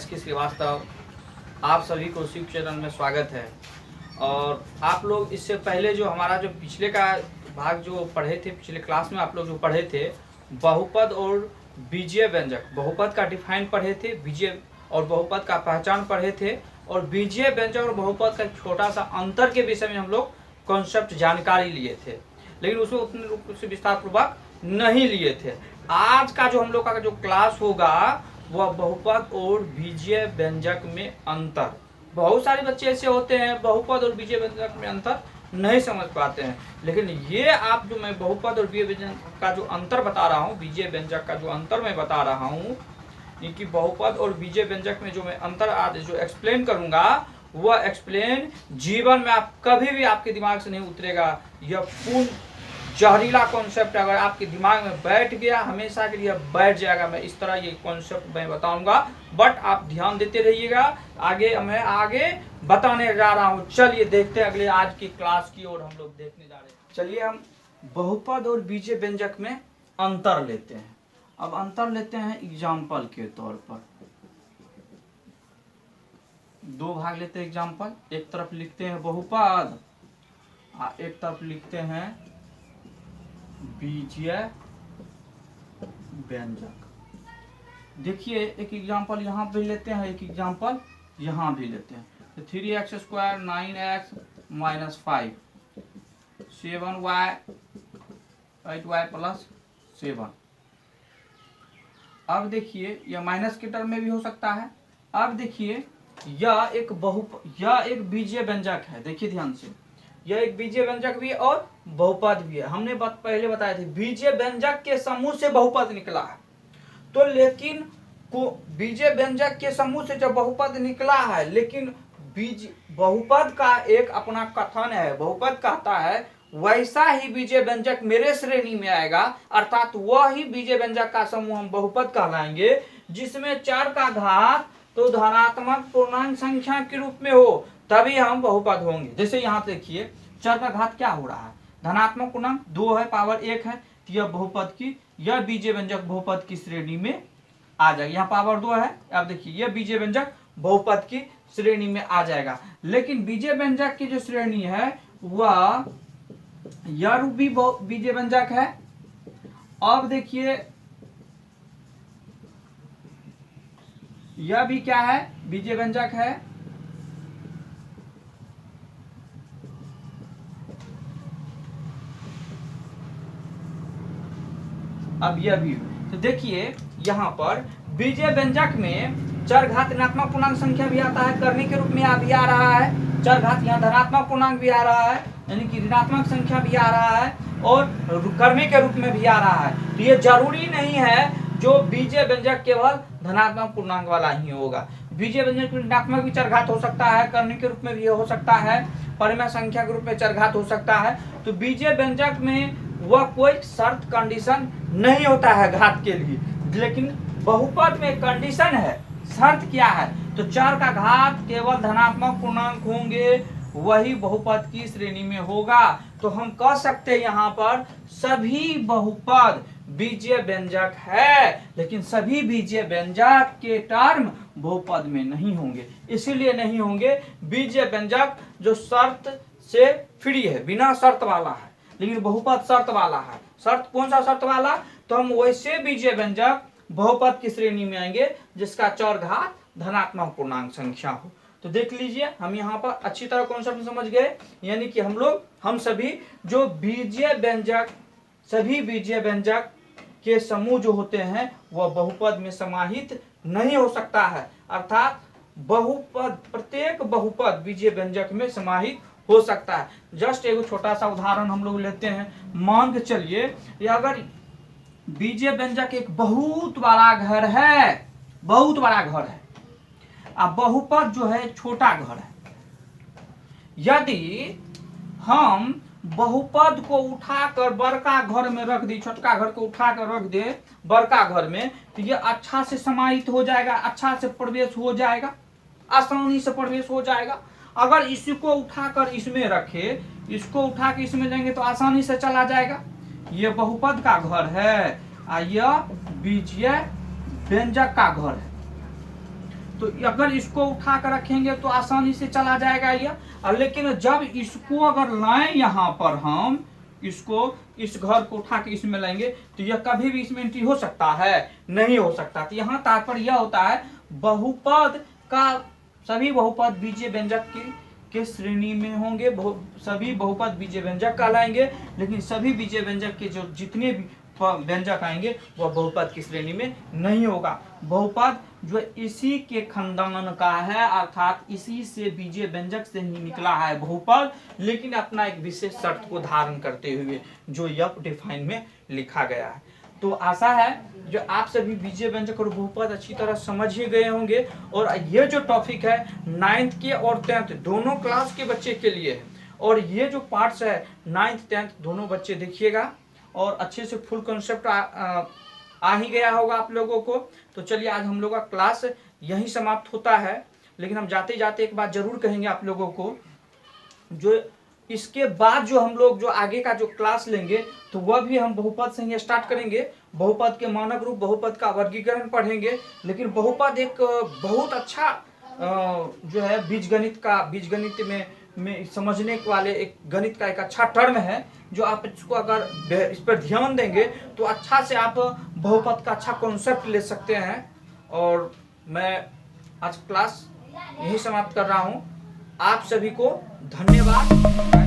SK. Srivastava, आप सभी को शिव चैनल में स्वागत है। और आप लोग इससे पहले जो हमारा जो पिछले का भाग जो पढ़े थे, पिछले क्लास में आप लोग जो पढ़े थे बहुपद और बीजीय व्यंजक, बहुपद का डिफाइन पढ़े थे, बीजीय और बहुपद का पहचान पढ़े थे, और बीजीय व्यंजक और बहुपद का छोटा सा अंतर के विषय में हम लोग कॉन्सेप्ट जानकारी लिए थे, लेकिन उसमें उतने रूप से विस्तार पूर्वक नहीं लिए थे। आज का जो हम लोग का जो क्लास होगा वह बहुपद और बीजीय व्यंजक में अंतर। बहुत सारे बच्चे ऐसे होते हैं बहुपद और बीजीय व्यंजक में अंतर नहीं समझ पाते हैं, लेकिन ये आप जो मैं बहुपद और बीजीय व्यंजक का जो अंतर बता रहा हूँ, बीजीय व्यंजक का जो अंतर मैं बता रहा हूँ, कि बहुपद और बीजीय व्यंजक में जो मैं अंतर आज जो एक्सप्लेन करूंगा वह एक्सप्लेन जीवन में आप कभी भी आपके दिमाग से नहीं उतरेगा। यह पूर्ण जहरीला कॉन्सेप्ट अगर आपके दिमाग में बैठ गया हमेशा के लिए बैठ जाएगा। मैं इस तरह ये कॉन्सेप्ट मैं बताऊंगा, बट आप ध्यान देते रहिएगा। मैं आगे बताने जा रहा हूँ। चलिए देखते हैं अगले आज की क्लास की ओर हम लोग देखने जा रहे हैं। चलिए हम बहुपद और बीजीय व्यंजक में अंतर लेते हैं। अब अंतर लेते हैं एग्जाम्पल के तौर पर। दो भाग लेते हैं एग्जाम्पल। एक तरफ लिखते हैं बहुपद और एक तरफ लिखते हैं बीजीय व्यंजक। देखिए एक एग्जाम्पल यहाँ भी लेते हैं, एक एग्जाम्पल यहाँ भी लेते हैं। तो 3x² 9x - 5 7y 8y + 7। अब देखिए यह माइनस के टर्म में भी हो सकता है। अब देखिए यह एक बीजीय व्यंजक है। देखिए ध्यान से, यह एक बीजीय व्यंजक भी है और बहुपद भी है। हमने पहले बताए थे बीजीय व्यंजक के समूह से बहुपद निकला है। तो लेकिन बीजीय व्यंजक के समूह से जब बहुपद निकला है, लेकिन बहुपद का एक अपना कथन है। बहुपद कहता है वैसा ही बीजीय व्यंजक मेरे श्रेणी में आएगा, अर्थात वह ही बीजीय व्यंजक का समूह हम बहुपद कहलाएंगे जिसमें चर का घात तो धनात्मक पूर्णांक संख्या के रूप में हो, तभी हम बहुपद होंगे। जैसे यहाँ देखिए चर का घात क्या हो रहा है, धनात्मक पूर्णांक 2 है, पावर 1 है, तो यह बहुपद की, यह बीजीय व्यंजक बहुपद की श्रेणी में आ जाएगा। यहाँ पावर 2 है, अब देखिए यह बीजीय व्यंजक बहुपद की श्रेणी में आ जाएगा। लेकिन बीजीय व्यंजक की जो श्रेणी है वह यह भी बीजीय व्यंजक है। अब देखिए यह भी क्या है, बीजीय व्यंजक है। अब यह भी, तो देखिए यहाँ पर बीजीय व्यंजक में चर घात ऋणात्मक पूर्णांक संख्या भी आता है, करने के रूप में भी आ रहा है। चर घात यहाँ धनात्मक पूर्णांक भी आ रहा है, यानी कि ऋणात्मक संख्या भी आ रहा है, और करने के रूप में भी आ रहा है। तो ये जरूरी नहीं है जो बीजीय व्यंजक केवल धनात्मक पूर्णांक वाला ही होगा। बीजीय व्यंजक ऋणात्मक भी चर घात हो सकता है, करने के रूप में भी हो सकता है, परिमेय संख्या के रूप में चर घात हो सकता है। तो बीजीय व्यंजक में वह कोई शर्त कंडीशन नहीं होता है घात के लिए, लेकिन बहुपद में कंडीशन है। शर्त क्या है, तो चर का घात केवल धनात्मक पूर्णांक होंगे, वही बहुपद की श्रेणी में होगा। तो हम कह सकते हैं यहाँ पर सभी बहुपद बीजीय व्यंजक है, लेकिन सभी बीजीय व्यंजक के टर्म बहुपद में नहीं होंगे। इसीलिए नहीं होंगे बीजीय व्यंजक जो शर्त से फ्री है, बिना शर्त वाला है, लेकिन बहुपद शर्त वाला है। शर्त कौन सा शर्त वाला, तो हम वैसे बीजीय व्यंजक बहुपद की श्रेणी में आएंगे जिसका चर घात धनात्मक पूर्णांक संख्या हो। तो देख लीजिए हम यहाँ पर अच्छी तरह कॉन्सेप्ट समझ गए, यानी कि हम सभी जो बीजीय व्यंजक, सभी बीजीय व्यंजक के समूह जो होते हैं वह बहुपद में समाहित नहीं हो सकता है, अर्थात बहुपद, प्रत्येक बहुपद बीजीय व्यंजक में समाहित हो सकता है। जस्ट एक छोटा सा उदाहरण हम लोग लेते हैं। मान के चलिए अगर बीजीय व्यंजक एक बहुत बड़ा घर है, बहुत बड़ा घर है, अब बहुपद जो है छोटा घर है। यदि हम बहुपद को उठाकर बड़का घर में रख दी, छोटका घर को उठाकर रख दे बड़का घर में, तो ये अच्छा से समाहित हो जाएगा, अच्छा से प्रवेश हो जाएगा, आसानी से प्रवेश हो जाएगा। अगर इसको उठाकर इसमें रखे, इसको उठा के इसमें जाएंगे तो आसानी से चला जाएगा। ये बहुपद का घर है और यह बीजीय व्यंजक का घर है। तो अगर इसको उठा कर रखेंगे तो आसानी से चला जाएगा ये। लेकिन जब इसको अगर लाएं यहाँ पर, हम इसको इस घर को उठा के इसमें लाएंगे तो यह कभी भी इसमें एंट्री हो सकता है? नहीं हो सकता। तो यहाँ तात्पर्य यह होता है बहुपद का, सभी बहुपद बीजीय व्यंजक के श्रेणी में होंगे, सभी बहुपद बीजीय व्यंजक कहलाएंगे, लेकिन सभी बीजीय व्यंजक के जो जितने भी व्यंजक आएंगे वह बहुपद की श्रेणी में नहीं होगा। बहुपद जो इसी के खानदान का है, अर्थात इसी से बीजीय व्यंजक से ही निकला है बहुपद, लेकिन अपना एक विशेष शर्त को धारण करते हुए, जो यह डिफाइन में लिखा गया है। तो आशा है जो आप सभी बीजीय व्यंजक और बहुपद अच्छी तरह समझ ही गए होंगे। और ये जो टॉपिक है 9th के और 10th दोनों क्लास के बच्चे के लिए है, और ये जो पार्ट्स है 9th 10th दोनों बच्चे देखिएगा, और अच्छे से फुल कॉन्सेप्ट आ ही गया होगा आप लोगों को। तो चलिए आज हम लोग का क्लास यहीं समाप्त होता है, लेकिन हम जाते जाते एक बात जरूर कहेंगे आप लोगों को, जो इसके बाद जो हम लोग जो आगे का जो क्लास लेंगे तो वह भी हम बहुपद से ही स्टार्ट करेंगे। बहुपद के मानक रूप, बहुपद का वर्गीकरण पढ़ेंगे। लेकिन बहुपद एक बहुत अच्छा जो है बीजगणित में समझने वाले एक गणित का एक अच्छा टर्म है, जो आप इसको अगर इस पर ध्यान देंगे तो अच्छा से आप बहुपद का अच्छा कॉन्सेप्ट ले सकते हैं। और मैं आज क्लास यही समाप्त कर रहा हूँ। आप सभी को धन्यवाद।